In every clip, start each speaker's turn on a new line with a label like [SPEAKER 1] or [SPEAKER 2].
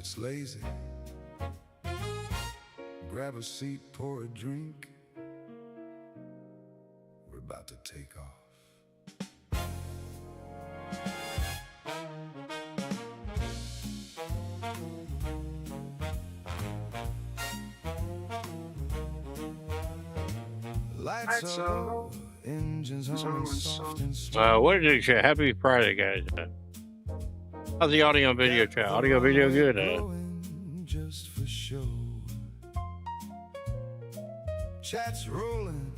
[SPEAKER 1] it's lazy. Grab a seat, pour a drink. We're about to take off. Lights out, engines on, soft and strong.
[SPEAKER 2] What did you say? Happy Friday, guys. How's the audio and video chat? Audio, video, good.
[SPEAKER 1] Just for show. Chat's rolling,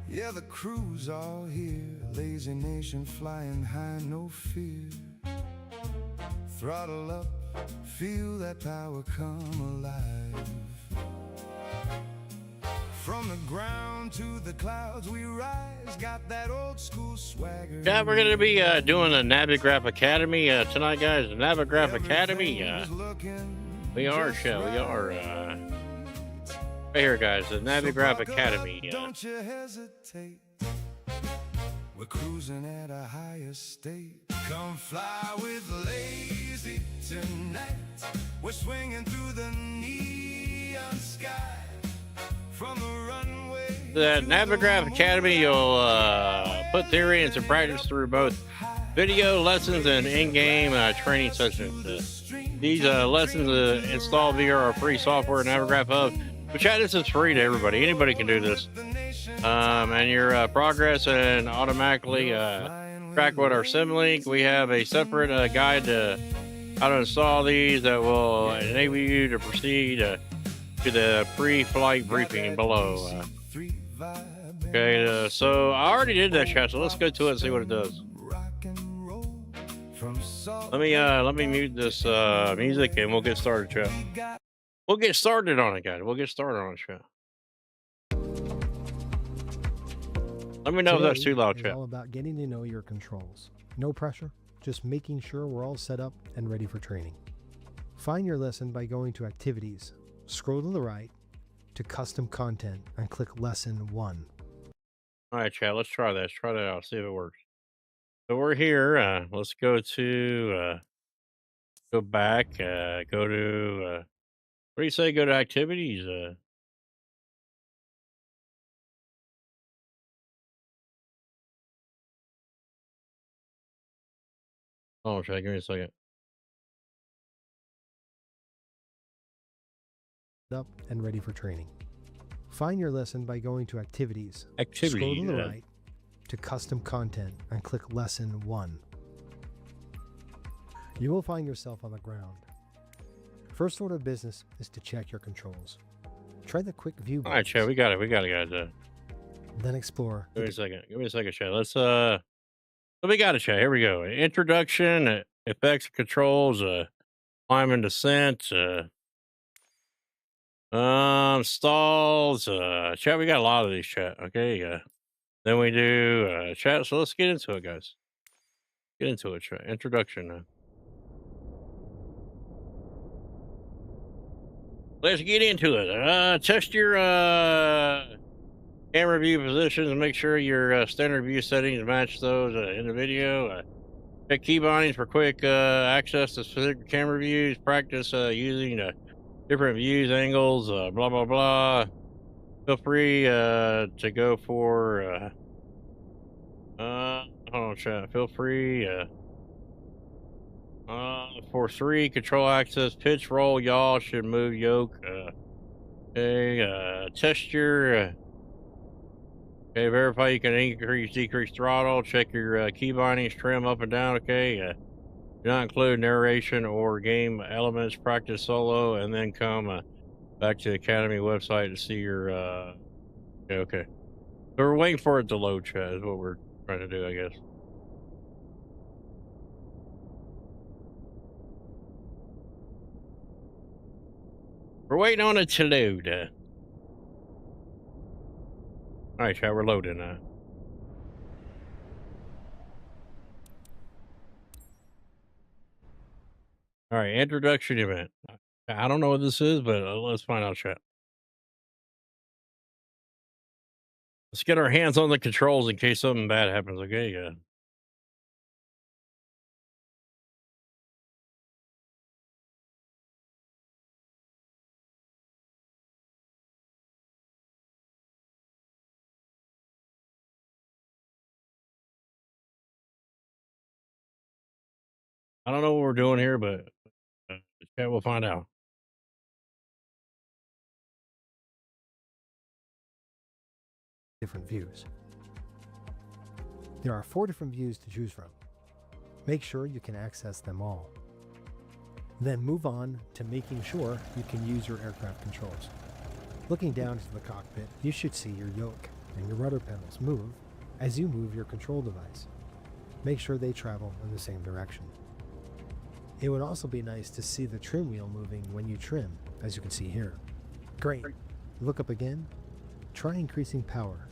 [SPEAKER 1] yeah, the crew's all here. Lazy nation flying high, no fear. Throttle up, feel that power come alive. From the ground to the clouds we rise, got that old school swagger.
[SPEAKER 2] Yeah, we're going to be doing the Navigraph Academy tonight, guys. The Navigraph Academy. We are, right here, guys. The Navigraph Academy.
[SPEAKER 1] Don't you hesitate. We're cruising at a higher state. Come fly with Lazy tonight. We're swinging through the neon sky. From the runway.
[SPEAKER 2] The Navigraph Academy, you'll put theory into practice through both video lessons and in-game training sessions. These lessons install via our free software, Navigraph Hub. But chat, this is free to everybody. Anybody can do this. And your progress and automatically track with our sim link. We have a separate guide to how to install these that will enable you to proceed to the pre-flight briefing below. Okay, so I already did that, chat. So let's go to it and see what it does. Let me mute this music and we'll get started, chat. We'll get started on it, guys. We'll get started on it, chat. Let me know if that's too loud,
[SPEAKER 3] It's
[SPEAKER 2] chat.
[SPEAKER 3] all about getting to know your controls. No pressure, just making sure we're all set up and ready for training. Find your lesson by going to Activities, scroll to the right to Custom Content, and click Lesson 1.
[SPEAKER 2] All right, chat. Let's try this. Try that out. See if it works. So we're here. Let's go to go back. Go to what do you say? Go to Activities. Oh, chat. Give me a second.
[SPEAKER 3] Up and ready for training. Find your lesson by going to Activities,
[SPEAKER 2] Activities.
[SPEAKER 3] scroll to the right to Custom Content, and click Lesson 1. You will find yourself on the ground. First order of business is to check your controls. Try the quick view
[SPEAKER 2] All right, chat. We got it. We got it, guys.
[SPEAKER 3] then explore.
[SPEAKER 2] Give me a second. Give me a second, chat. Let's so we got it, chat. Here we go. Introduction, effects, and controls, climb and descent, stalls, chat. We got a lot of these, chat. Okay, then we do chat. So let's get into it, guys. Get into it, chat. Introduction. Let's get into it. Test your camera view positions and make sure your standard view settings match those in the video. Check key bindings for quick access to specific camera views. Practice using different views, angles, blah, blah, blah. Feel free to go for... hold on, chat. Feel free... for 3, control access, pitch, roll, yaw, should move, yoke. Okay, test your. Okay, verify you can increase, decrease throttle. Check your key bindings, trim up and down. Okay, do not include narration or game elements. Practice solo, and then come back to the Academy website to see your. Okay. So we're waiting for it to load, chat. Is what we're trying to do, I guess. We're waiting on it to load. All right, chat, we're loading now. All right, introduction event. I don't know what this is, but let's find out, chat. Let's get our hands on the controls in case something bad happens, okay? Yeah. I don't know what we're doing here, but chat, we'll find out.
[SPEAKER 3] Different views. There are 4 different views to choose from. Make sure you can access them all. Then move on to making sure you can use your aircraft controls. Looking down into the cockpit, you should see your yoke and your rudder pedals move as you move your control device. Make sure they travel in the same direction. It would also be nice to see the trim wheel moving when you trim, as you can see here. Great. Look up again. Try increasing power.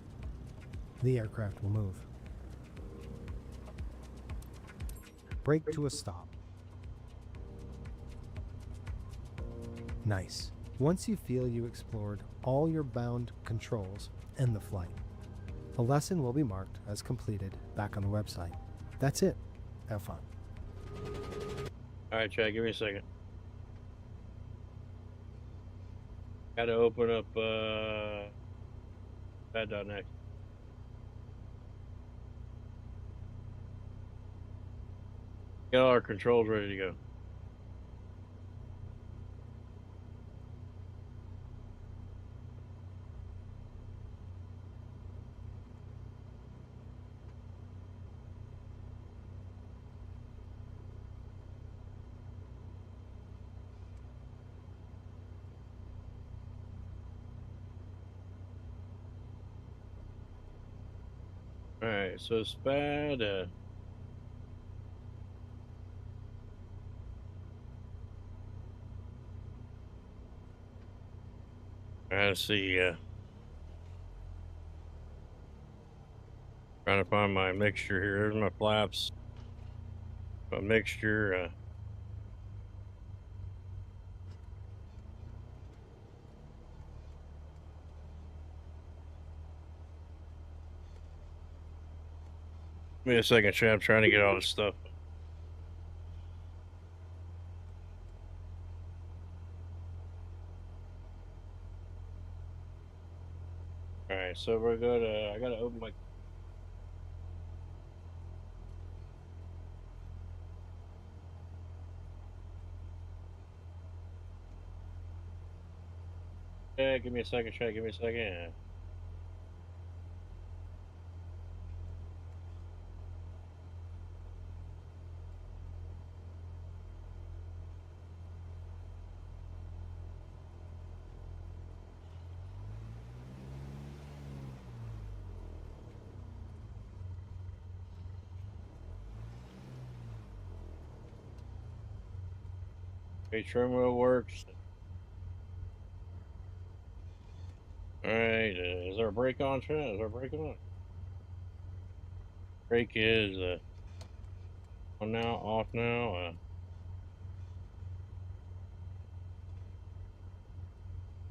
[SPEAKER 3] The aircraft will move. Brake to a stop. Nice. Once you feel you explored all your bound controls, end the flight. The lesson will be marked as completed back on the website. That's it. Have fun.
[SPEAKER 2] All right, Chad, give me a second. Got to open up pad.next. Get all our controls ready to go. All right, so SPAD. I see. Trying to find my mixture here. There's my flaps. My mixture. Give me a second, Chad. I'm trying to get all this stuff. All right, so we're good. I gotta open my. Yeah, give me a second, Chad. Give me a second. Okay, trim wheel works. All right, is our brake on, Chad? Is our brake on? Brake is on now, off now.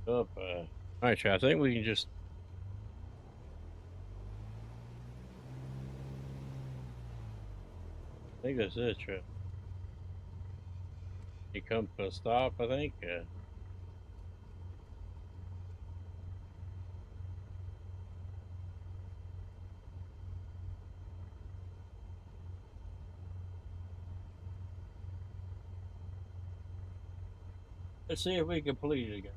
[SPEAKER 2] Up. All right, Chad. I think we can just. I think that's it, Chad. He comes to a stop, I think. Let's see if we complete it again.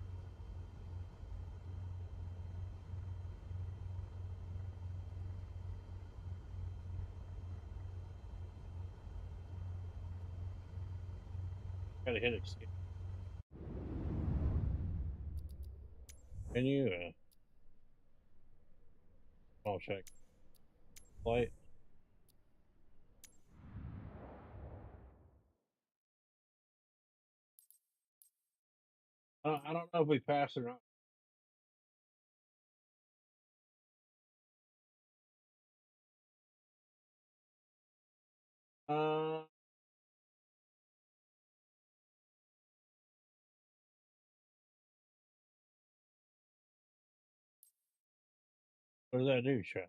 [SPEAKER 2] Gotta hit escape. Can you? I'll check. Flight. I don't know if we passed or not. Uh, what does that do, Chad?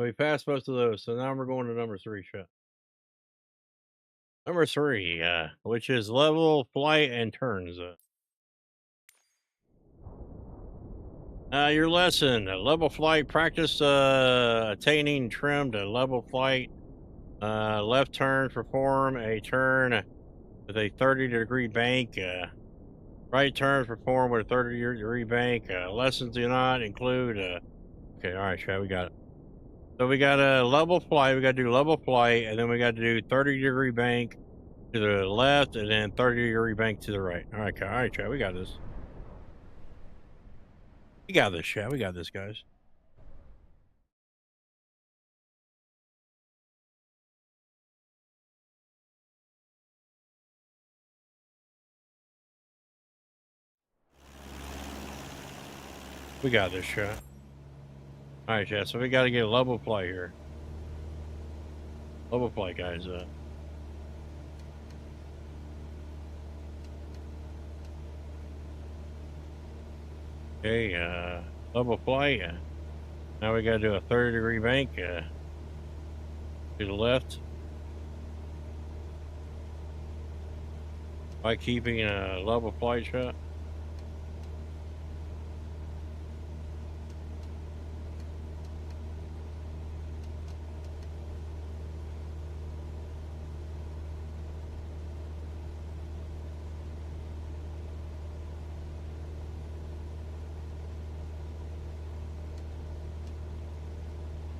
[SPEAKER 2] So we passed most of those. So now we're going to number 3, Chet. Number 3, which is level, flight, and turns. Your lesson, level flight, practice attaining trim to level flight. Left turn, perform a turn with a 30-degree bank. Right turn, perform with a 30-degree bank. Lessons do not include. Okay, all right, Chad, we got it. So we got a level flight. We got to do level flight, and then we got to do 30-degree bank to the left, and then 30-degree bank to the right. All right, Chad, we got this. We got this, Chad. We got this, guys. We got this, Chad. All right, Chad. So we got to get a level flight here. Level flight, guys. Okay, level flight. Now we got to do a 30-degree bank to the left by keeping a level flight shot.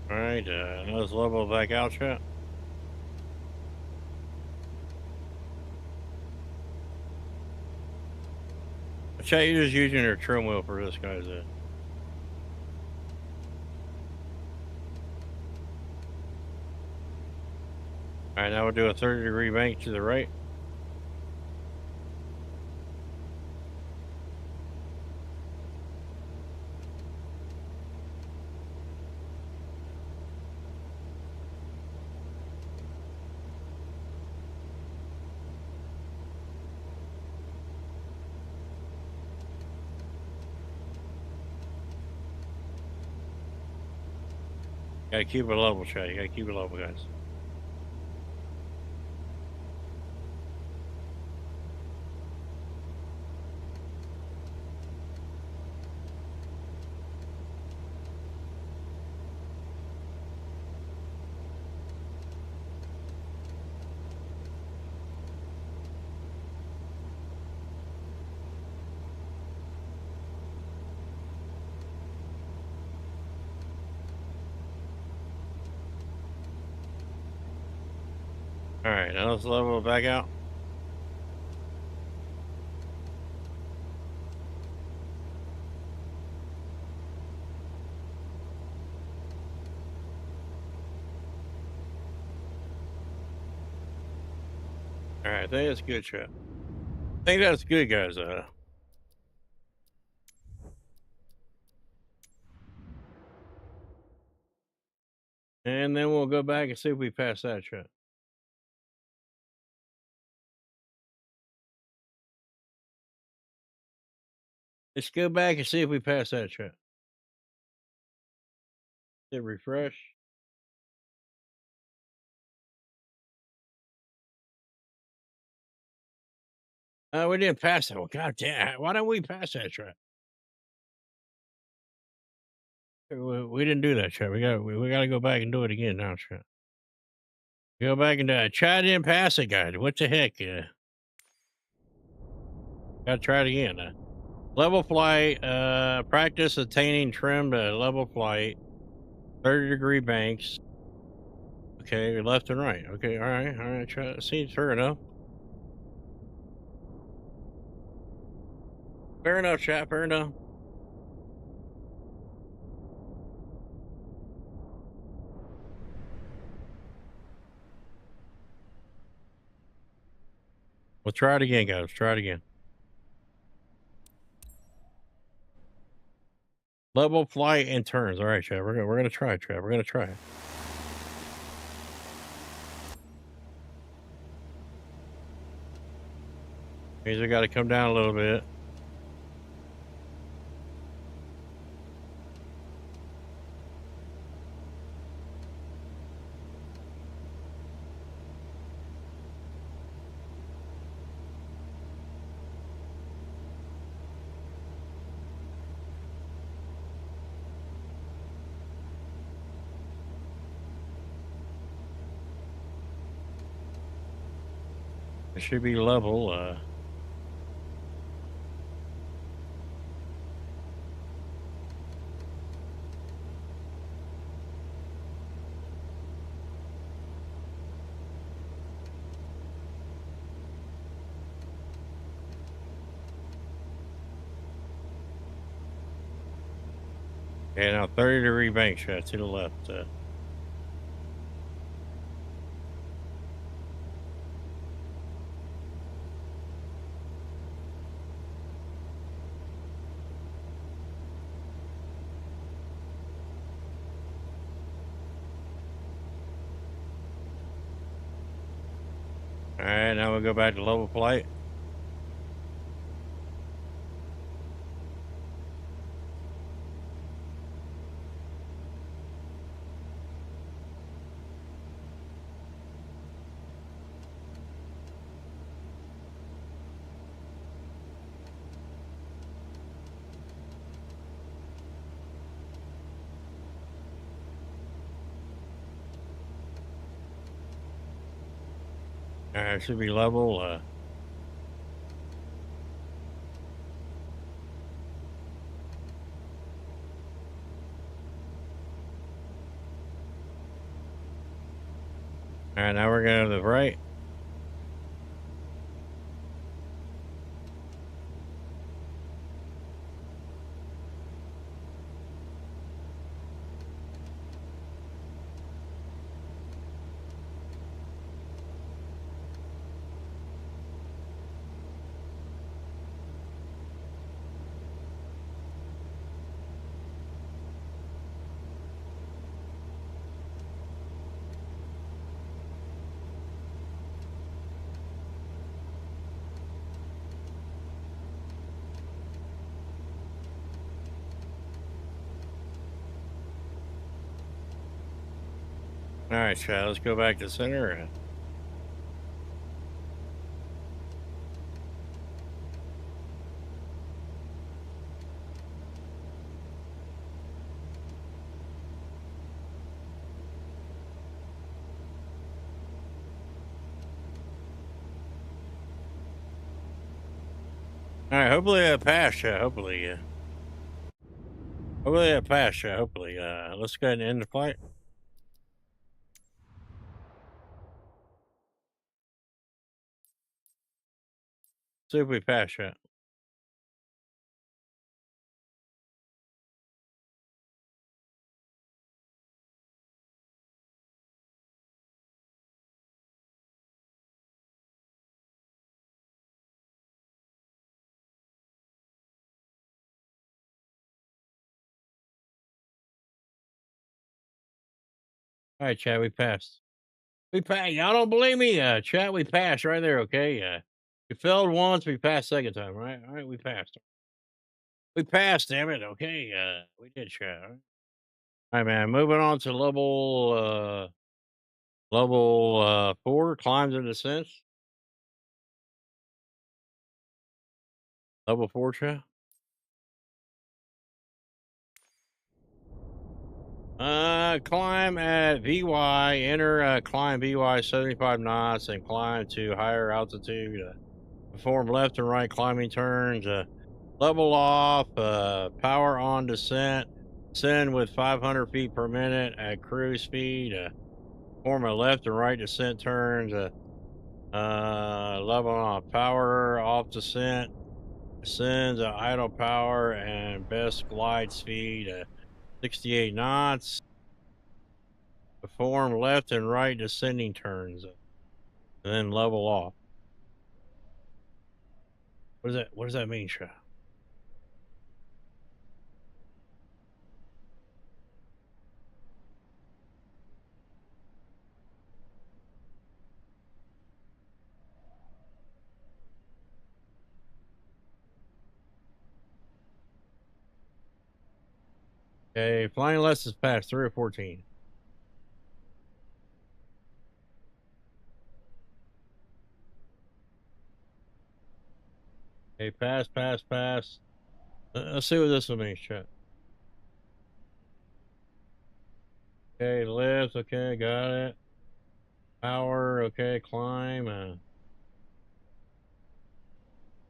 [SPEAKER 2] All right, now let's level back out shot. Chat, you're just using your trim wheel for this, guys. All right, now we'll do a 30-degree bank to the right. Gotta keep it level, chat. You gotta keep it level, guys. All right, now let's level it back out. All right, I think that's good, chat. I think that's good, guys. And then we'll go back and see if we pass that, chat. Let's go back and see if we pass that, chat. Hit refresh. We didn't pass that one. God damn! Why don't we pass that, chat? We didn't do that, chat. We got to go back and do it again now, chat. Go back and chat didn't pass it, guys. What the heck? Got to try it again. Level flight. Practice attaining trim to level flight. 30-degree banks. Okay, left and right. Okay, all right. Try. Seems fair enough. Fair enough, chat. Fair enough. We'll try it again, guys. Try it again. Level flight and turns. All right, chat. We're gonna try it, chat. We're gonna try it. Means we got to come down a little bit. It should be level. Okay, now 30-degree bank shot to the left. All right, now we'll go back to level flight. All right, should be level. All right, now we're going to the right. All right, Chad, let's go back to center. All right, hopefully I pass, Chad. Hopefully I pass, Chad. Hopefully. Let's go ahead and end the flight. See if we pass, Chad. All right, Chad, we passed. We passed. Y'all don't believe me? Chat, we passed right there, okay? We failed once, we passed second time, right? All right, we passed. We passed, damn it, okay? We did, chat. All right, man. Moving on to level 4, climbs and descents. Level 4, chat. Climb at VY, enter climb VY 75 knots and climb to higher altitude. Perform left and right climbing turns. Level off, power on descent. Descend with 500 feet per minute at cruise speed. Perform a left and right descent turns. Level off, power off descent. Descends at idle power and best glide speed. 68 knots. Perform left and right descending turns, and then level off. What does that mean, Sha? Okay, flying lessons passed 3 or 14. Okay, pass. Let's see what this one means, chat. Okay, lift. Okay, got it. Power. Okay, climb.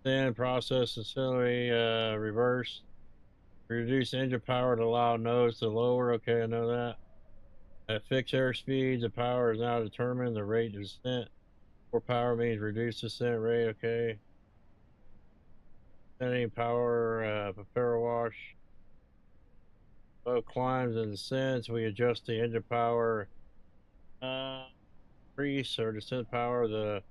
[SPEAKER 2] Then process auxiliary reverse. Reduce engine power to allow nose to lower. Okay, I know that. At fixed airspeed, the power is now determined. The rate of descent. More power means reduced descent rate. Okay. Setting power, propeller wash. Both climbs and descents. We adjust the engine power. Increase or descent power. The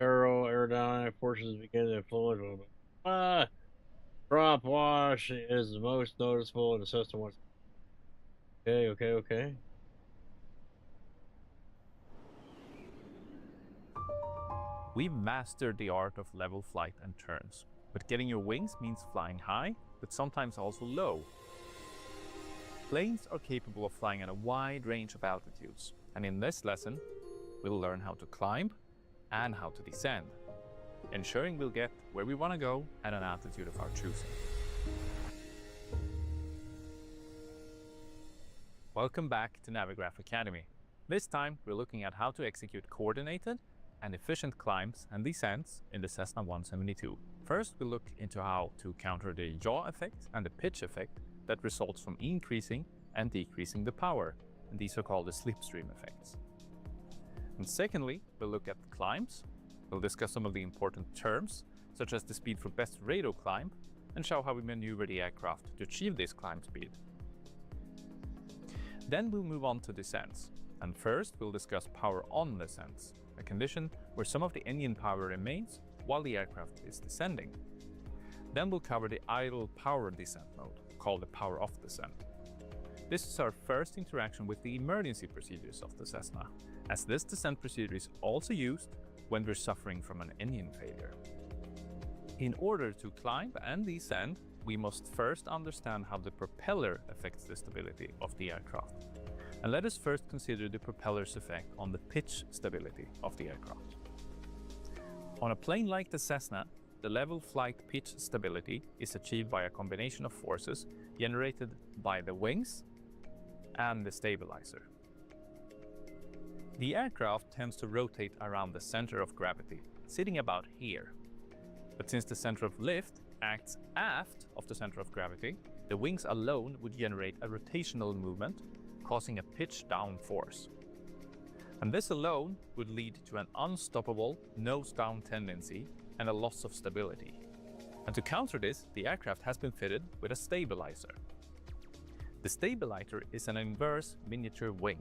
[SPEAKER 2] aerodynamic forces begin to influence a little bit. Drop wash is the most noticeable in the system. Okay.
[SPEAKER 4] We've mastered the art of level flight and turns, but getting your wings means flying high, but sometimes also low. Planes are capable of flying at a wide range of altitudes, and in this lesson, we'll learn how to climb and how to descend, ensuring we'll get where we want to go at an altitude of our choosing. Welcome back to Navigraph Academy. This time, we're looking at how to execute coordinated and efficient climbs and descents in the Cessna 172. First, we'll look into how to counter the yaw effect and the pitch effect that results from increasing and decreasing the power, and these are called the slipstream effects. And secondly, we'll look at climbs. We'll discuss some of the important terms, such as the speed for best rate of climb, and show how we maneuver the aircraft to achieve this climb speed. Then we'll move on to descents, and first we'll discuss power on descents, a condition where some of the engine power remains while the aircraft is descending. Then we'll cover the idle power descent mode, called the power off descent. This is our first interaction with the emergency procedures of the Cessna, as this descent procedure is also used when we're suffering from an engine failure. In order to climb and descend, we must first understand how the propeller affects the stability of the aircraft. And let us first consider the propeller's effect on the pitch stability of the aircraft. On a plane like the Cessna, the level flight pitch stability is achieved by a combination of forces generated by the wings and the stabilizer. The aircraft tends to rotate around the center of gravity, sitting about here. But since the center of lift acts aft of the center of gravity, the wings alone would generate a rotational movement, causing a pitch down force. And this alone would lead to an unstoppable nose down tendency and a loss of stability. And to counter this, the aircraft has been fitted with a stabilizer. The stabilizer is an inverse miniature wing,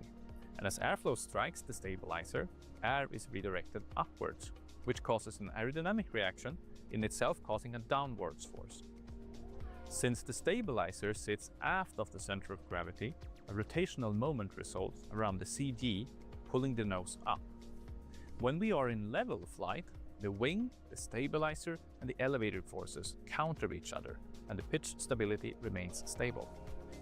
[SPEAKER 4] and as airflow strikes the stabilizer, air is redirected upwards, which causes an aerodynamic reaction, in itself causing a downwards force. Since the stabilizer sits aft of the center of gravity, a rotational moment results around the CG, pulling the nose up. When we are in level flight, the wing, the stabilizer, and the elevator forces counter each other, and the pitch stability remains stable.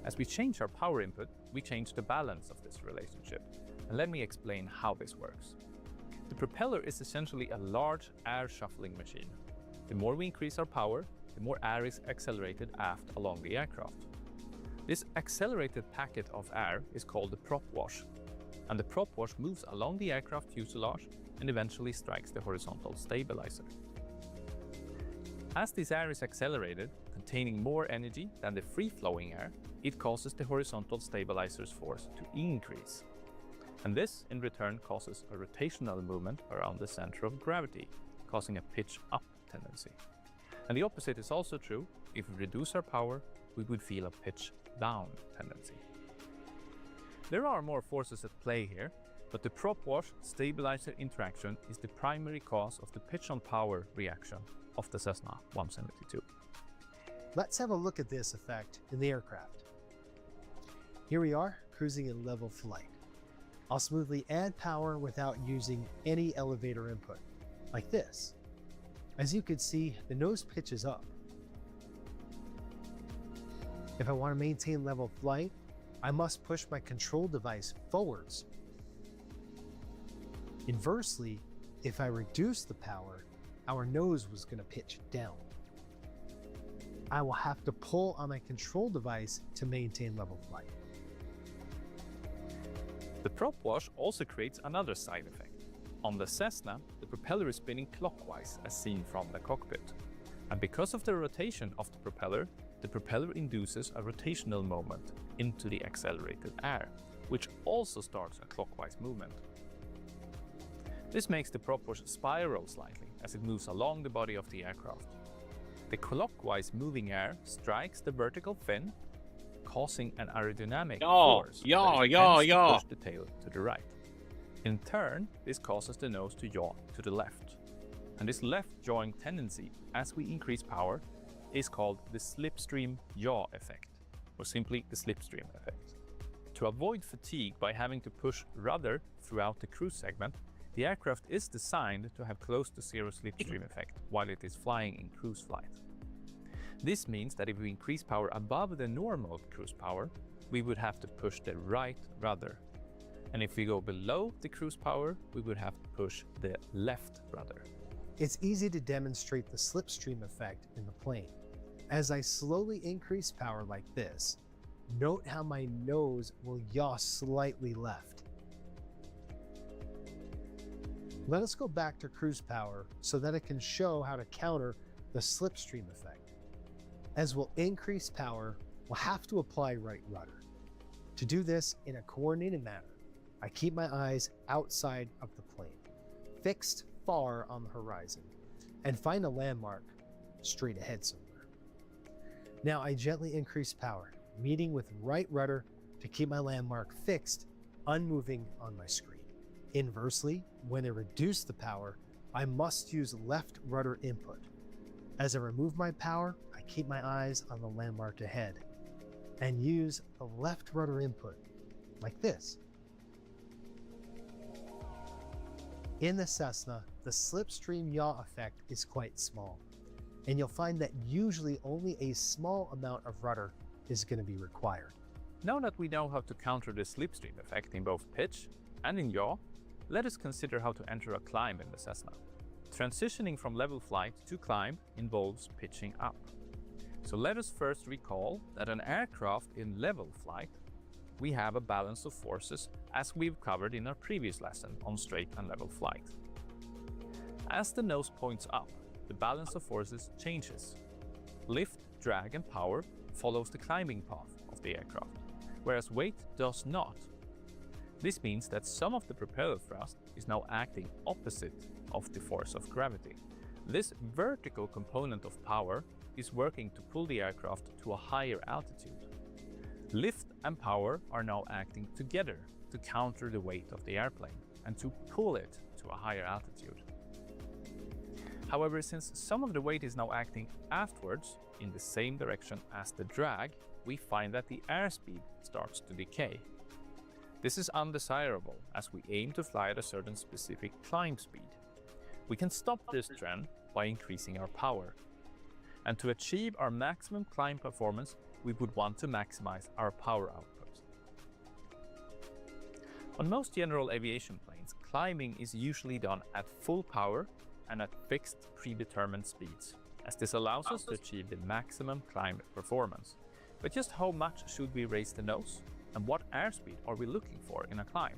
[SPEAKER 4] As we change our power input, we change the balance of this relationship. And let me explain how this works. The propeller is essentially a large air shuffling machine. The more we increase our power, the more air is accelerated aft along the aircraft. This accelerated packet of air is called the prop wash, and the prop wash moves along the aircraft fuselage and eventually strikes the horizontal stabilizer. As this air is accelerated, containing more energy than the free-flowing air, it causes the horizontal stabilizer's force to increase. And this, in return, causes a rotational movement around the center of gravity, causing a pitch-up tendency. And the opposite is also true. If we reduce our power, we would feel a pitch-down tendency. There are more forces at play here, but the prop wash stabilizer interaction is the primary cause of the pitch on power reaction of the Cessna 172.
[SPEAKER 3] Let's have a look at this effect in the aircraft. Here we are, cruising in level flight. I'll smoothly add power without using any elevator input, like this. As you can see, the nose pitches up. If I want to maintain level flight, I must push my control device forwards. Inversely, if I reduce the power, our nose was going to pitch down. I will have to pull on my control device to maintain level flight.
[SPEAKER 4] The prop wash also creates another side effect. On the Cessna, the propeller is spinning clockwise as seen from the cockpit. And because of the rotation of the propeller induces a rotational moment into the accelerated air, which also starts a clockwise movement. This makes the prop wash spiral slightly as it moves along the body of the aircraft. The clockwise moving air strikes the vertical fin, causing an aerodynamic force that tends to push the tail to the right. In turn, this causes the nose to yaw to the left. And this left yawing tendency, as we increase power, is called the slipstream yaw effect, or simply the slipstream effect. To avoid fatigue by having to push rudder throughout the cruise segment, the aircraft is designed to have close to zero slipstream effect while it is flying in cruise flight. This means that if we increase power above the normal cruise power, we would have to push the right rudder. And if we go below the cruise power, we would have to push the left rudder.
[SPEAKER 3] It's easy to demonstrate the slipstream effect in the plane. As I slowly increase power like this, note how my nose will yaw slightly left. Let us go back to cruise power so that it can show how to counter the slipstream effect. As we'll increase power, we'll have to apply right rudder. To do this in a coordinated manner, I keep my eyes outside of the plane, fixed far on the horizon, and find a landmark straight ahead somewhere. Now I gently increase power, meeting with right rudder to keep my landmark fixed, unmoving on my screen. Inversely, when I reduce the power, I must use left rudder input. As I remove my power, I keep my eyes on the landmark ahead and use the left rudder input, like this. In the Cessna, the slipstream yaw effect is quite small, and you'll find that usually only a small amount of rudder is going to be required.
[SPEAKER 4] Now that we know how to counter the slipstream effect in both pitch and in yaw, let us consider how to enter a climb in the Cessna. Transitioning from level flight to climb involves pitching up. So let us first recall that an aircraft in level flight, we have a balance of forces as we've covered in our previous lesson on straight and level flight. As the nose points up, the balance of forces changes. Lift, drag and power follows the climbing path of the aircraft, whereas weight does not. This means that some of the propeller thrust is now acting opposite of the force of gravity. This vertical component of power is working to pull the aircraft to a higher altitude. Lift and power are now acting together to counter the weight of the airplane and to pull it to a higher altitude. However, since some of the weight is now acting afterwards in the same direction as the drag, we find that the airspeed starts to decay. This is undesirable as we aim to fly at a certain specific climb speed. We can stop this trend by increasing our power. And to achieve our maximum climb performance, we would want to maximize our power output. On most general aviation planes, climbing is usually done at full power and at fixed predetermined speeds, as this allows us to achieve the maximum climb performance. But just how much should we raise the nose? And what airspeed are we looking for in a climb?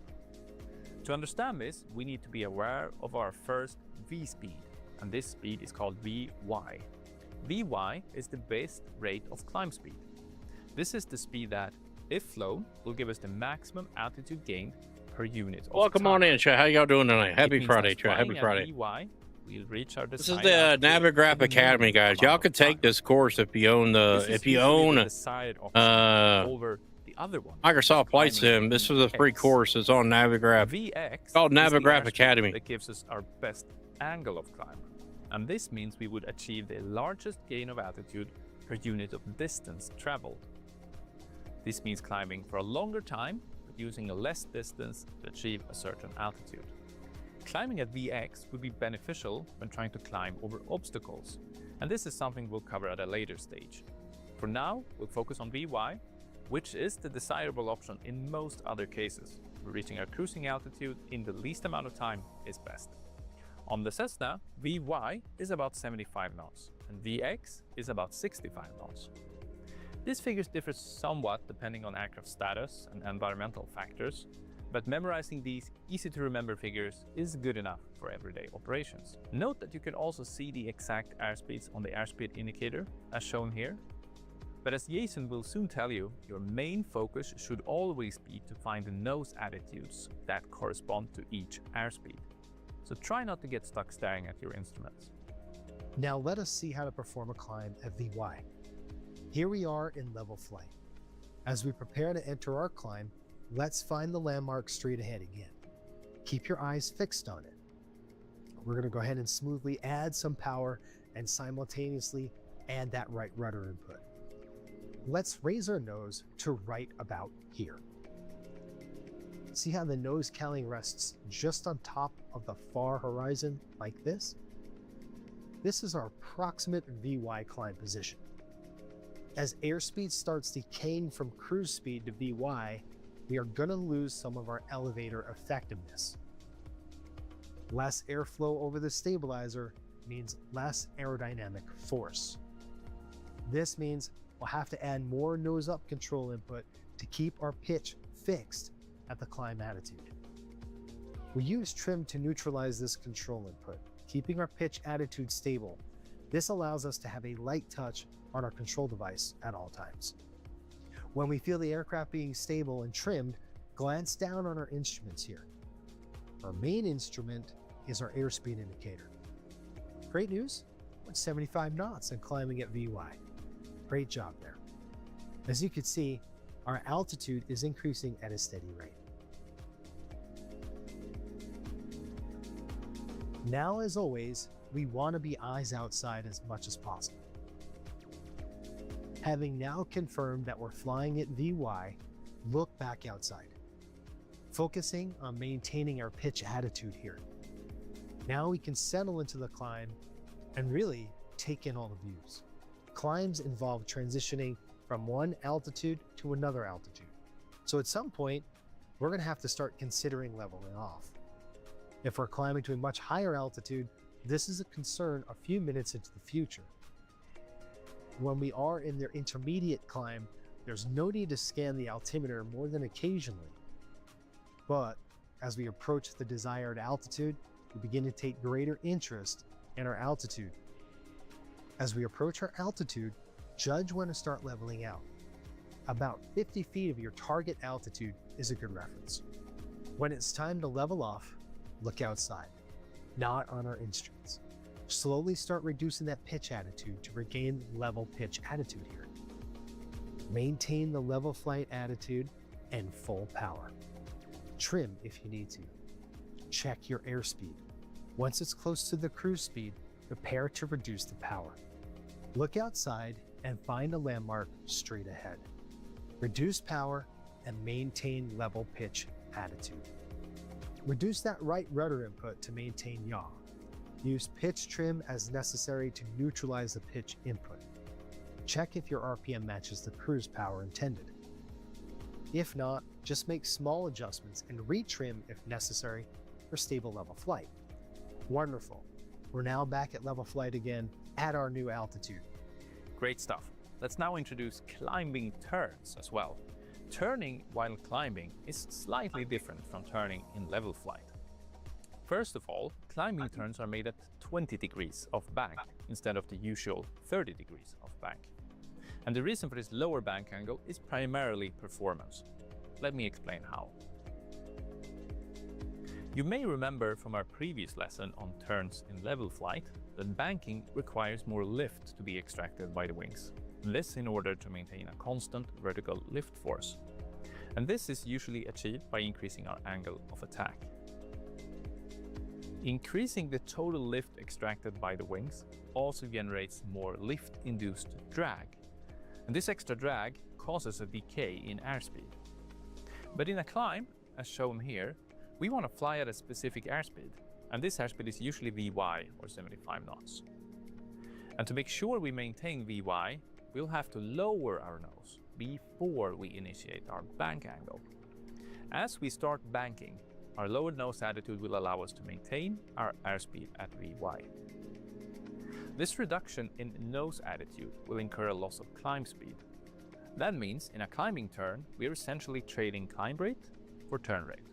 [SPEAKER 4] To understand this, we need to be aware of our first V speed, and this speed is called Vy. Vy is the base rate of climb speed. This is the speed that, if flown, will give us the maximum altitude gain per unit of
[SPEAKER 2] Welcome
[SPEAKER 4] time.
[SPEAKER 2] on in, Chad. How y'all doing tonight? Happy Friday, Chad. Happy Friday.
[SPEAKER 4] Vy, we'll reach our
[SPEAKER 2] This is the Navigraph Academy, guys. Y'all could take this course if you own the
[SPEAKER 4] over the other one.
[SPEAKER 2] Microsoft Flight Sim. This was a free course. It's on Navigraph.
[SPEAKER 4] Vx
[SPEAKER 2] It's called Navigraph Academy.
[SPEAKER 4] that gives us our best angle of climb, and this means we would achieve the largest gain of altitude per unit of distance traveled. This means climbing for a longer time, but using a less distance to achieve a certain altitude. Climbing at Vx would be beneficial when trying to climb over obstacles, and this is something we'll cover at a later stage. For now, we'll focus on Vy, which is the desirable option in most other cases, where reaching our cruising altitude in the least amount of time is best. On the Cessna, Vy is about 75 knots, and Vx is about 65 knots. These figures differ somewhat depending on aircraft status and environmental factors, But memorizing these easy-to-remember figures is good enough for everyday operations. Note that you can also see the exact airspeeds on the airspeed indicator, as shown here. But as Jason will soon tell you, your main focus should always be to find the nose attitudes that correspond to each airspeed. So try not to get stuck staring at your instruments.
[SPEAKER 3] Now let us see how to perform a climb at VY. Here we are in level flight. As we prepare to enter our climb, let's find the landmark straight ahead again. Keep your eyes fixed on it. We're going to go ahead and smoothly add some power and simultaneously add that right rudder input. Let's raise our nose to right about here. See how the nose cowling rests just on top of the far horizon like this? This is our approximate VY climb position. As airspeed starts decaying from cruise speed to VY, we are going to lose some of our elevator effectiveness. Less airflow over the stabilizer means less aerodynamic force. This means we'll have to add more nose-up control input to keep our pitch fixed at the climb attitude. We use trim to neutralize this control input, keeping our pitch attitude stable. This allows us to have a light touch on our control device at all times. When we feel the aircraft being stable and trimmed, glance down on our instruments here. Our main instrument is our airspeed indicator. Great news, we're at 75 knots and climbing at VY. Great job there. As you can see, our altitude is increasing at a steady rate. Now, as always, we want to be eyes outside as much as possible. Having now confirmed that we're flying at VY, look back outside, focusing on maintaining our pitch attitude here. Now we can settle into the climb and really take in all the views. Climbs involve transitioning from one altitude to another altitude. So at some point, we're going to have to start considering leveling off. If we're climbing to a much higher altitude, this is a concern a few minutes into the future. When we are in their intermediate climb, there's no need to scan the altimeter more than occasionally. But as we approach the desired altitude, we begin to take greater interest in our altitude. As we approach our altitude, judge when to start leveling out. About 50 feet of your target altitude is a good reference. When it's time to level off, look outside, not on our instruments. Slowly start reducing that pitch attitude to regain level pitch attitude here. Maintain the level flight attitude and full power. Trim if you need to. Check your airspeed. Once it's close to the cruise speed, prepare to reduce the power. Look outside and find a landmark straight ahead. Reduce power and maintain level pitch attitude. Reduce that right rudder input to maintain yaw. Use pitch trim as necessary to neutralize the pitch input. Check if your RPM matches the cruise power intended. If not, just make small adjustments and retrim if necessary for stable level flight. Wonderful. We're now back at level flight again at our new altitude.
[SPEAKER 4] Great stuff. Let's now introduce climbing turns as well. Turning while climbing is slightly different from turning in level flight. First of all, climbing turns are made at 20 degrees off bank instead of the usual 30 degrees off bank. And the reason for this lower bank angle is primarily performance. Let me explain how. You may remember from our previous lesson on turns in level flight that banking requires more lift to be extracted by the wings. This in order to maintain a constant vertical lift force. And this is usually achieved by increasing our angle of attack. Increasing the total lift extracted by the wings also generates more lift-induced drag. And this extra drag causes a decay in airspeed. But in a climb, as shown here, we want to fly at a specific airspeed, and this airspeed is usually VY or 75 knots. And to make sure we maintain VY, we'll have to lower our nose before we initiate our bank angle. As we start banking, our lowered nose attitude will allow us to maintain our airspeed at VY. This reduction in nose attitude will incur a loss of climb speed. That means in a climbing turn, we're essentially trading climb rate for turn rate.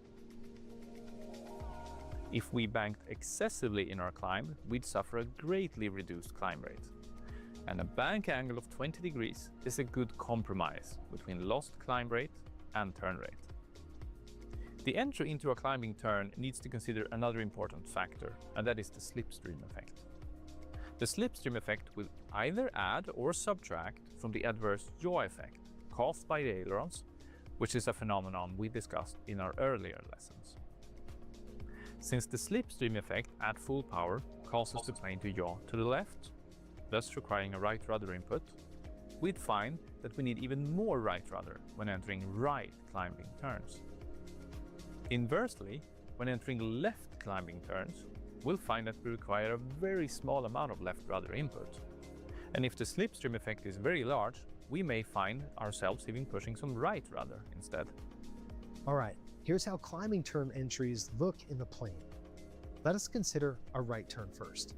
[SPEAKER 4] If we banked excessively in our climb, we'd suffer a greatly reduced climb rate. And a bank angle of 20 degrees is a good compromise between lost climb rate and turn rate. The entry into a climbing turn needs to consider another important factor, and that is the slipstream effect. The slipstream effect will either add or subtract from the adverse yaw effect caused by the ailerons, which is a phenomenon we discussed in our earlier lessons. Since the slipstream effect at full power causes the plane to yaw to the left, thus requiring a right rudder input, we'd find that we need even more right rudder when entering right climbing turns. Inversely, when entering left climbing turns, we'll find that we require a very small amount of left rudder input. And if the slipstream effect is very large, we may find ourselves even pushing some right rudder instead.
[SPEAKER 3] All right, here's how climbing turn entries look in the plane. Let us consider a right turn first.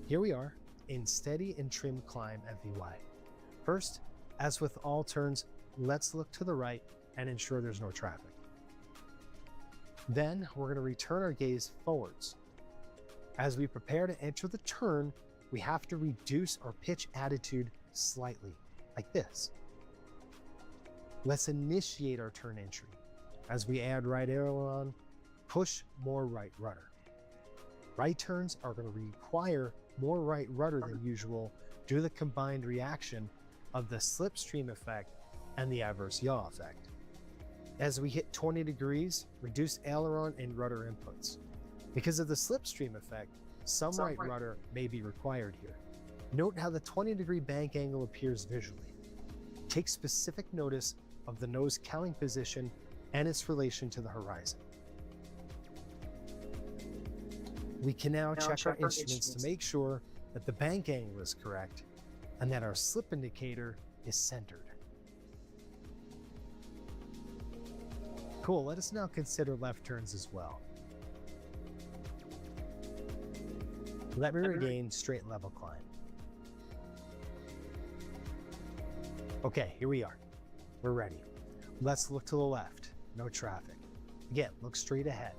[SPEAKER 3] Here we are in steady and trim climb at VY. First, as with all turns, let's look to the right and ensure there's no traffic. Then we're going to return our gaze forwards. As we prepare to enter the turn, we have to reduce our pitch attitude slightly, like this. Let's initiate our turn entry. As we add right aileron, push more right rudder. Right turns are going to require more right rudder than usual due to the combined reaction of the slipstream effect and the adverse yaw effect. As we hit 20 degrees, reduce aileron and rudder inputs. Because of the slipstream effect, some right rudder may be required here. Note how the 20-degree bank angle appears visually. Take specific notice of the nose cowling position and its relation to the horizon. We can now check our instruments to make sure that the bank angle is correct and that our slip indicator is centered. Cool, let us now consider left turns as well. Let me regain straight level climb. Okay, here we are. We're ready. Let's look to the left. No traffic. Again, look straight ahead.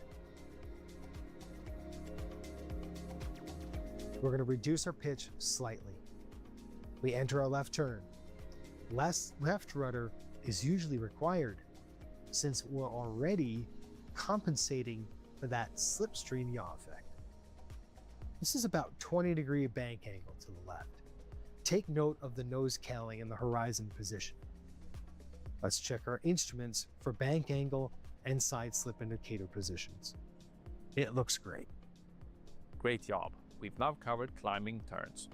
[SPEAKER 3] We're going to reduce our pitch slightly. We enter our left turn. Less left rudder is usually required since we're already compensating for that slipstream yaw effect. This is about 20-degree bank angle to the left. Take note of the nose cowling and the horizon position. Let's check our instruments for bank angle and side slip indicator positions. It looks great.
[SPEAKER 4] Great job. We've now covered climbing turns.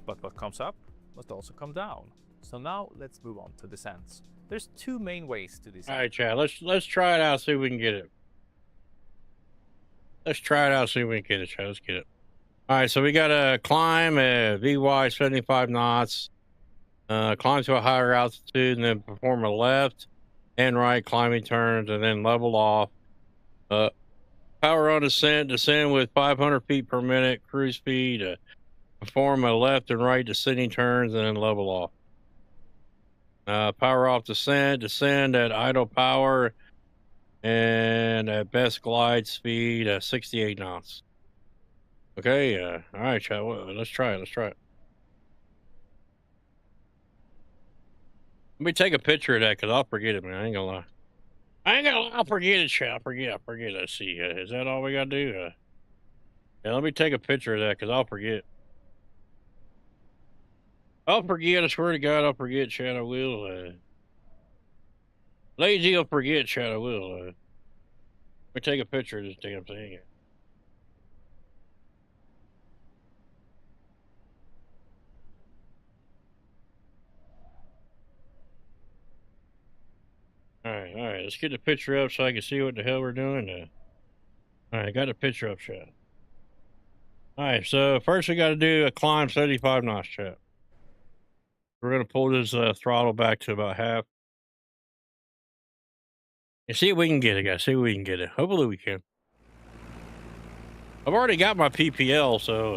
[SPEAKER 4] But what comes up must also come down. So now let's move on to descents. There's two main ways to descend.
[SPEAKER 2] All right, Chad. Let's try it out. See if we can get it. Let's try it out. See if we can get it, Chad. Let's get it. All right. So we got to climb at VY 75 knots. Climb to a higher altitude, and then perform a left and right climbing turns, and then level off. Power on descent. Descend with 500 feet per minute cruise speed. Perform a left and right descending turns, and then level off. Power off descent, descend at idle power and at best glide speed 68 knots. Okay, all right, Chad, let's try it. Let me take a picture of that because I'll forget it, man. I ain't gonna lie. I'll forget it, Chad. I'll forget. Let's see. Is that all we gotta do? Yeah, let me take a picture of that because I'll forget. I'll forget. I swear to God, I'll forget, Chad. I will. Lazy, I'll forget, Chad. I will. Let me take a picture of this damn thing. All right. Let's get the picture up so I can see what the hell we're doing. All right, got the picture up, Chad. All right, so first we got to do a climb 75 knots, Chad. We're going to pull this throttle back to about half. And see if we can get it, guys. See if we can get it. Hopefully we can. I've already got my PPL, so...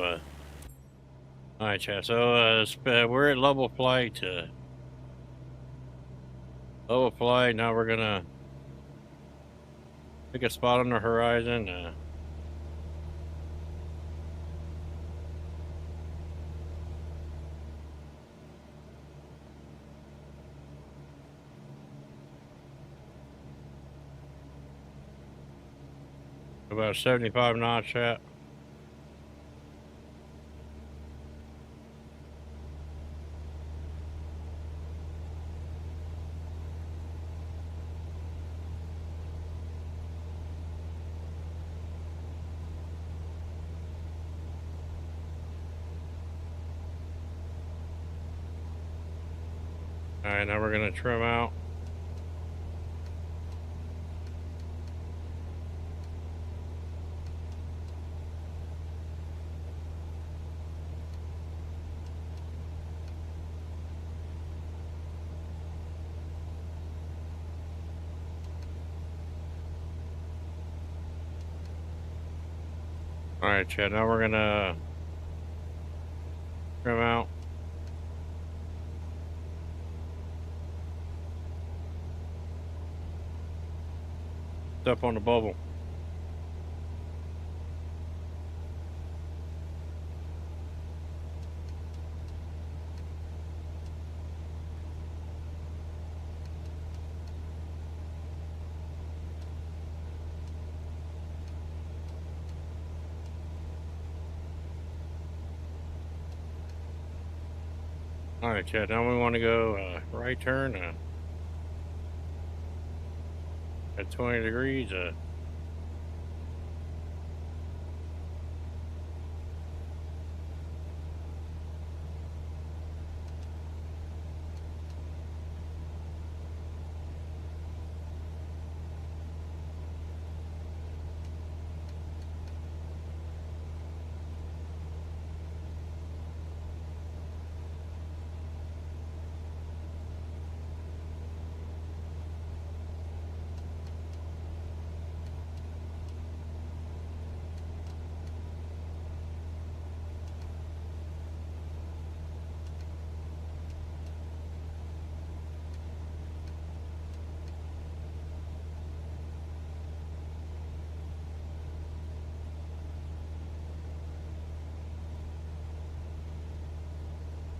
[SPEAKER 2] all right, Chad. So we're at level flight. Level flight. Now we're going to pick a spot on the horizon. About 75 knots, chat. All right, now we're gonna trim out. All right, Chad, now we're gonna trim out. Step on the bubble. All right, Chad, now we want to go right turn at 20 degrees.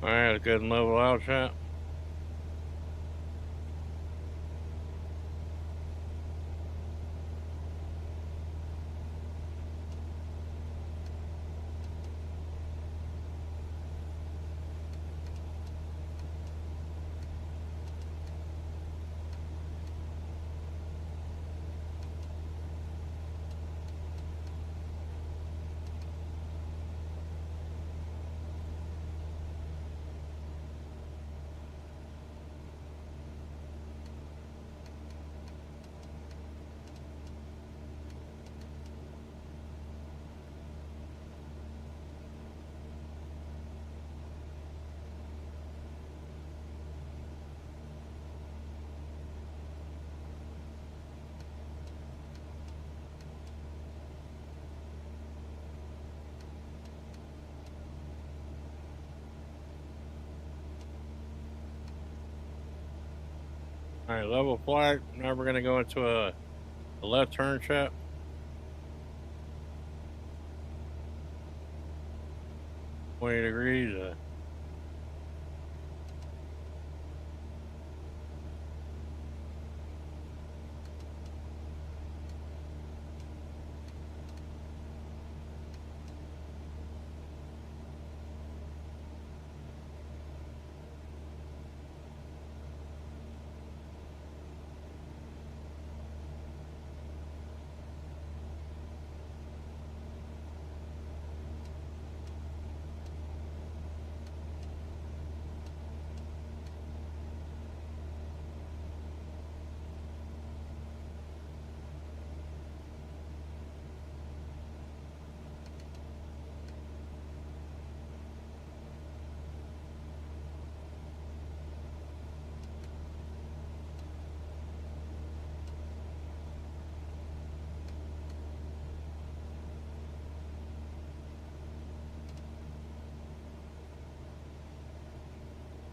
[SPEAKER 2] All right, good and level out, chat. All right, level flag. Now we're gonna go into a left turn, chat. $20.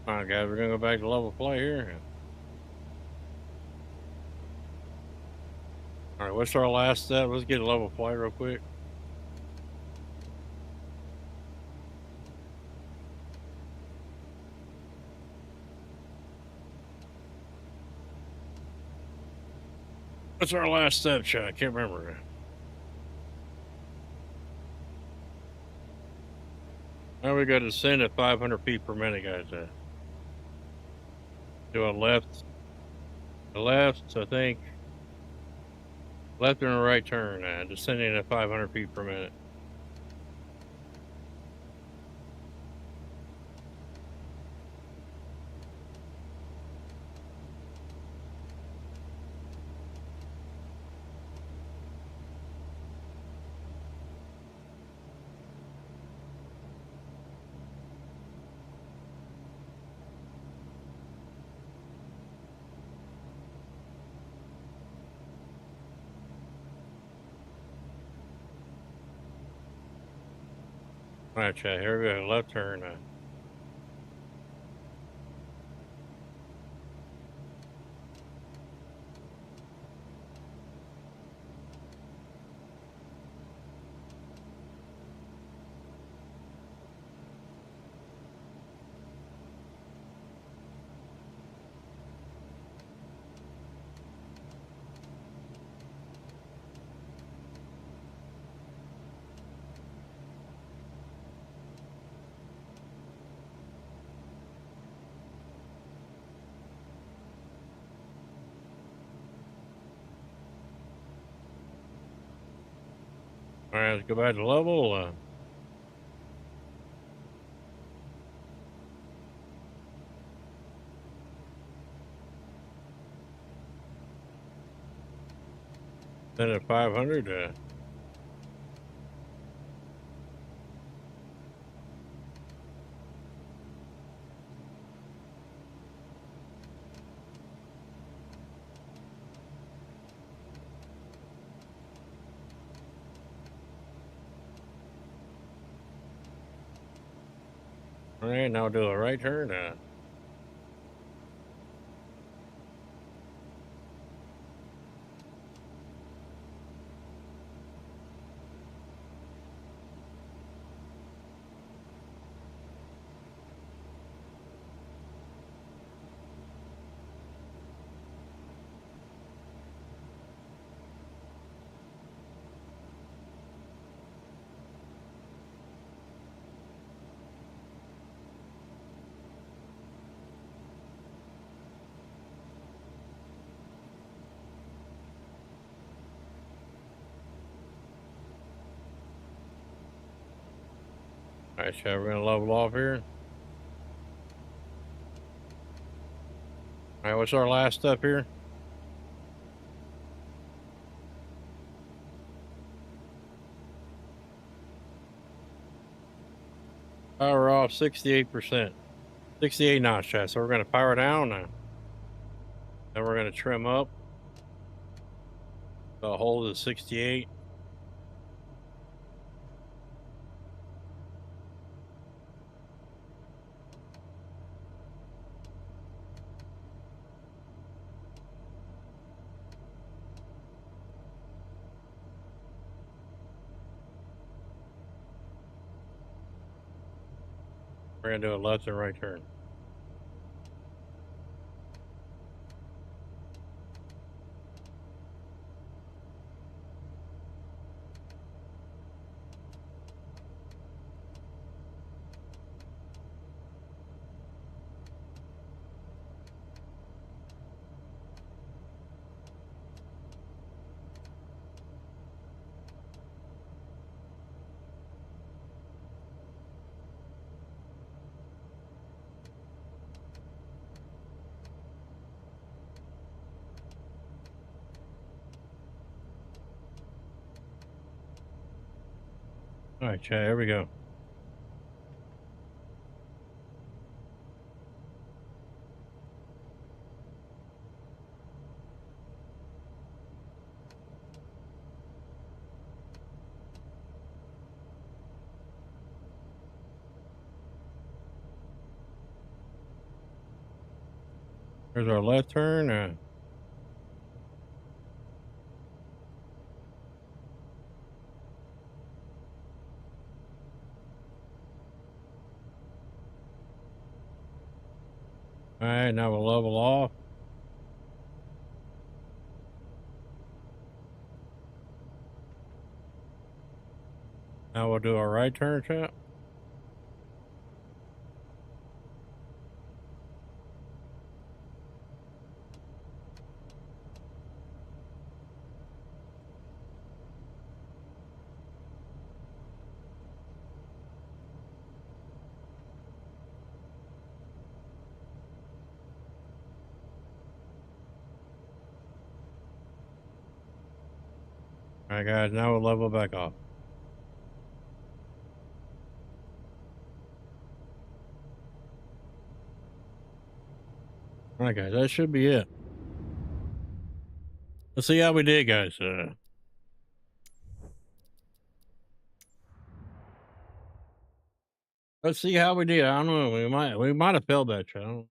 [SPEAKER 2] All right, guys, we're gonna go back to level play here. All right, what's our last step? Let's get a level play real quick. What's our last step, chat? I can't remember. Now we got to descend at 500 feet per minute, guys. Do a left, I think. Left and a right turn, descending at 500 feet per minute. All right, Chad, here we go. Left turn. All right, let's go back to level. Then at 500. All right, now do a right turn. All right, Chad, we're gonna level off here. All right, what's our last step here? Power off 68%. 68 knots, Chad. So we're gonna power down now. Then we're gonna trim up. So hold is 68. We're gonna do a left and right turn. All right, Chad, here we go. Here's our left turn. All right, now we'll level off. Now we'll do our right turn, Chad. All right, guys. Now we'll level back off. All right, guys. That should be it. Let's see how we did, guys. Let's see how we did. I don't know. We might have failed that shot. I don't know.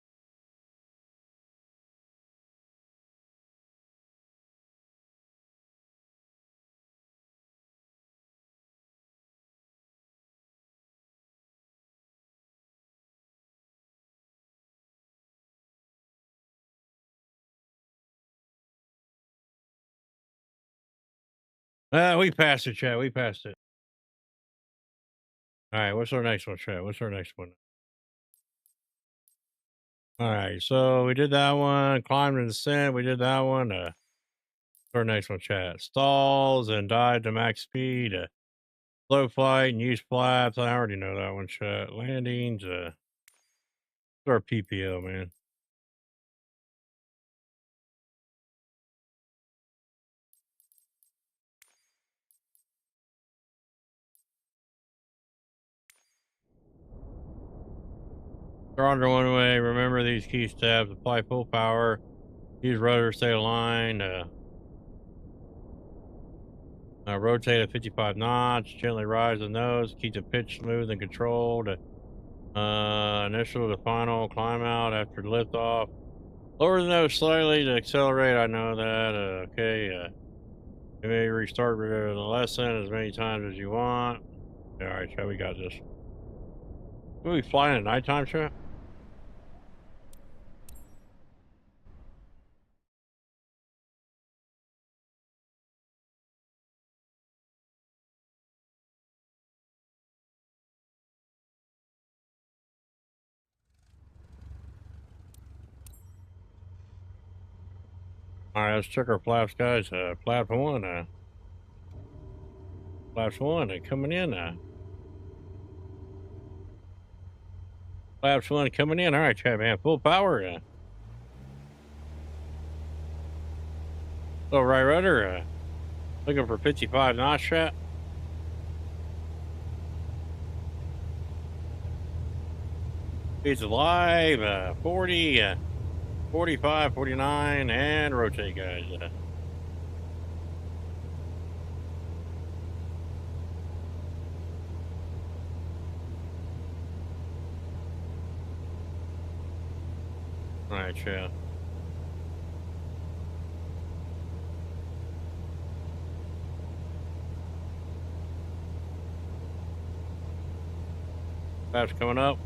[SPEAKER 2] We passed it, chat. We passed it. All right, what's our next one, chat? What's our next one? All right, so we did that one. Climb and descent. We did that one. What's our next one, chat? Stalls and dive to max speed. Slow flight and use flaps. I already know that one, chat. Landings. What's our PPO, man? Stronger one way. Remember these key steps. Apply full power. Use rudder. Stay aligned. Rotate at 55 knots. Gently rise the nose. Keep the pitch smooth and controlled. Initial to final. Climb out after liftoff. Lower the nose slightly to accelerate. I know that. Okay. You may restart the lesson as many times as you want. All right, chat. We got this. Will we flying at nighttime, chat? All right, let's check our flaps, guys. Flap one. Flaps one. They're coming in. Flaps one coming in. All right, chat, man. Full power. So right rudder. Looking for 55 knots, chat. Speed's alive. 40. 45, 49, and rotate, guys. All right, chat. Flaps coming up.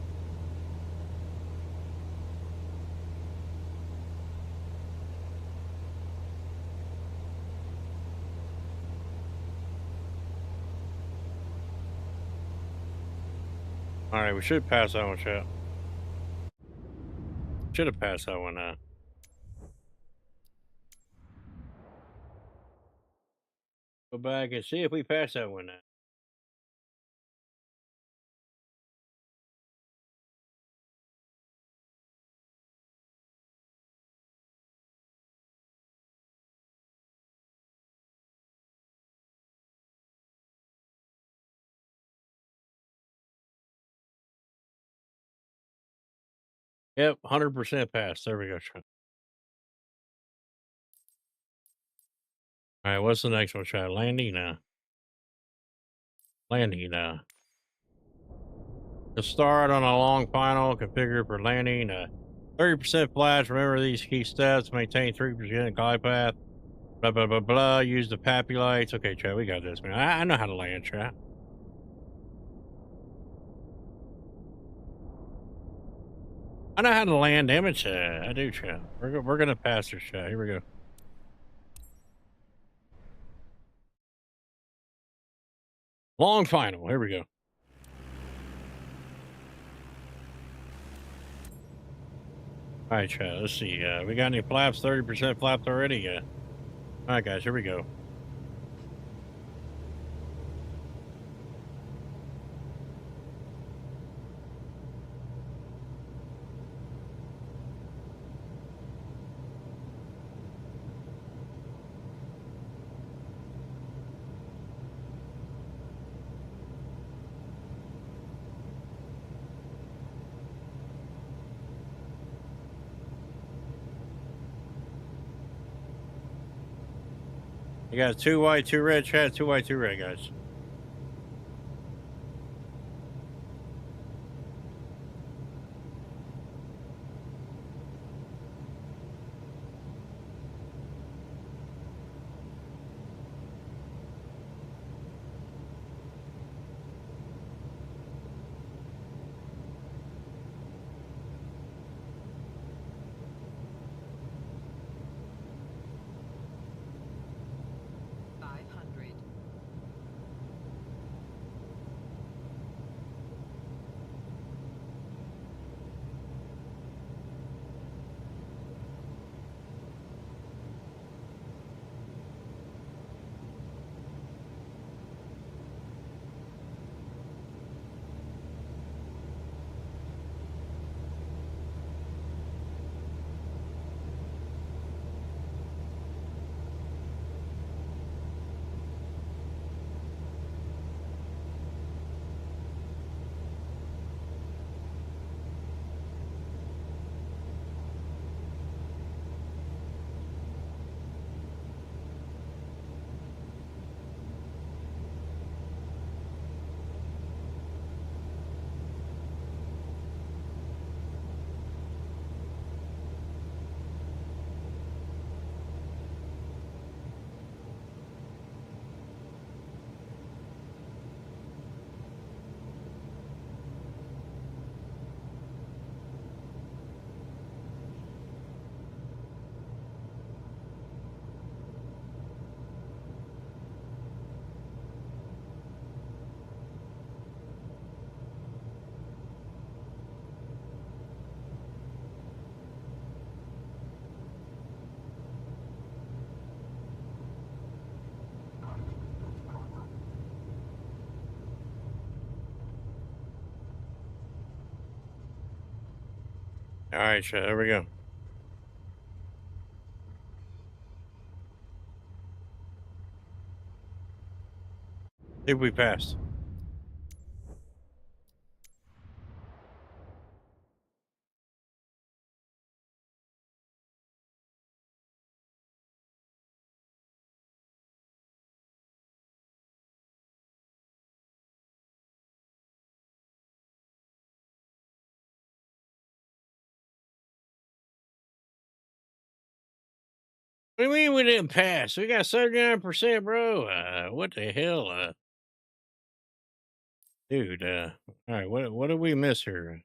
[SPEAKER 2] All right, we should pass that one, chat. Should have passed that one. Go back and see if we pass that one. Yep, 100% pass. There we go, chat. All right, what's the next one, chat? Landing now. Landing now. To start on a long final, configure for landing. 30% flash. Remember these key steps. Maintain 3% glide path. Blah, blah, blah, blah. Use the pappy lights. Okay, chat, we got this, man. I know how to land, chat. I know how to land, damn it, chat. I do, chat. We're going to pass this, chat. Here we go. Long final. Here we go. All right, chat. Let's see. We got any flaps? 30% flapped already? Yeah. All right, guys. Here we go. I got 2 white, 2 red, chat, 2 white, 2 red, guys. All right, chat, there we go. See if we passed. What do you mean we didn't pass? We got 79%, bro. What the hell? Dude, all right, what did we miss here?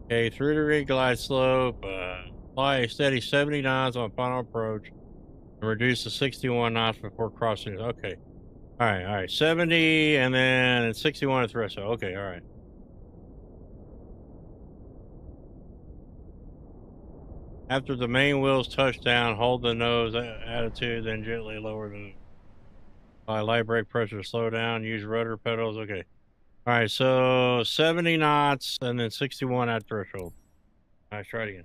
[SPEAKER 2] Okay, through the rig glide slope, apply a steady 70 knots on final approach, and reduce to 61 knots before crossing. Okay, all right, 70 and then 61 at threshold. Okay, all right. After the main wheels touch down, hold the nose attitude, then gently lower the light brake pressure, slow down, use rudder pedals. Okay. All right, so 70 knots and then 61 at threshold. All right, try it again.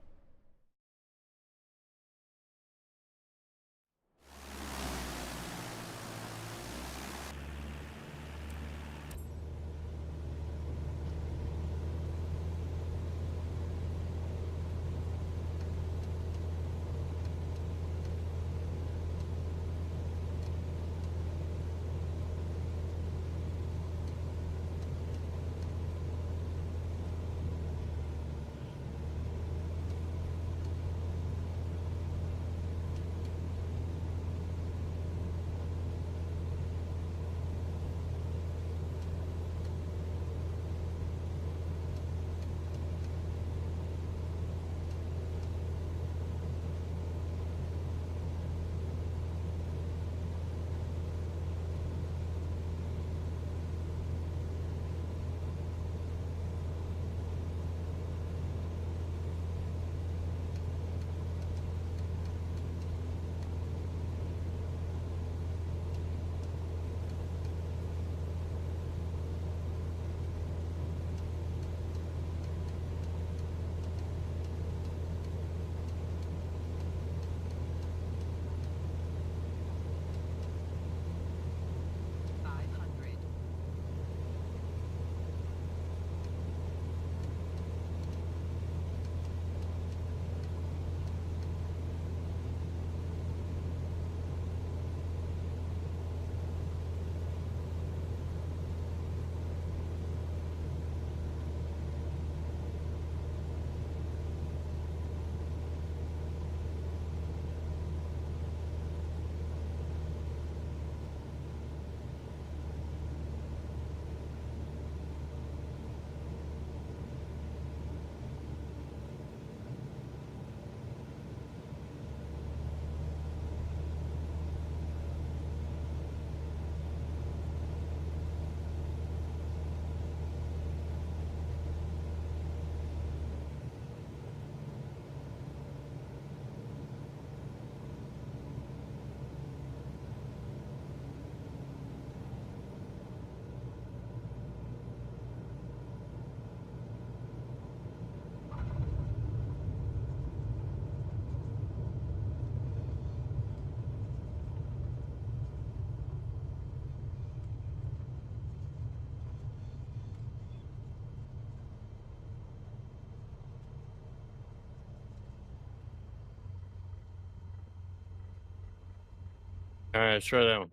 [SPEAKER 2] All right, let's try that one.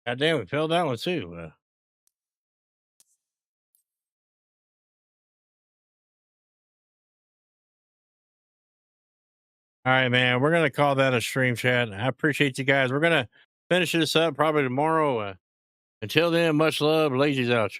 [SPEAKER 2] God damn, we failed that one too. All right, man. We're gonna call that a stream chat. I appreciate you guys. We're gonna finish this up probably tomorrow. Until then, much love. Lazy's out, chat.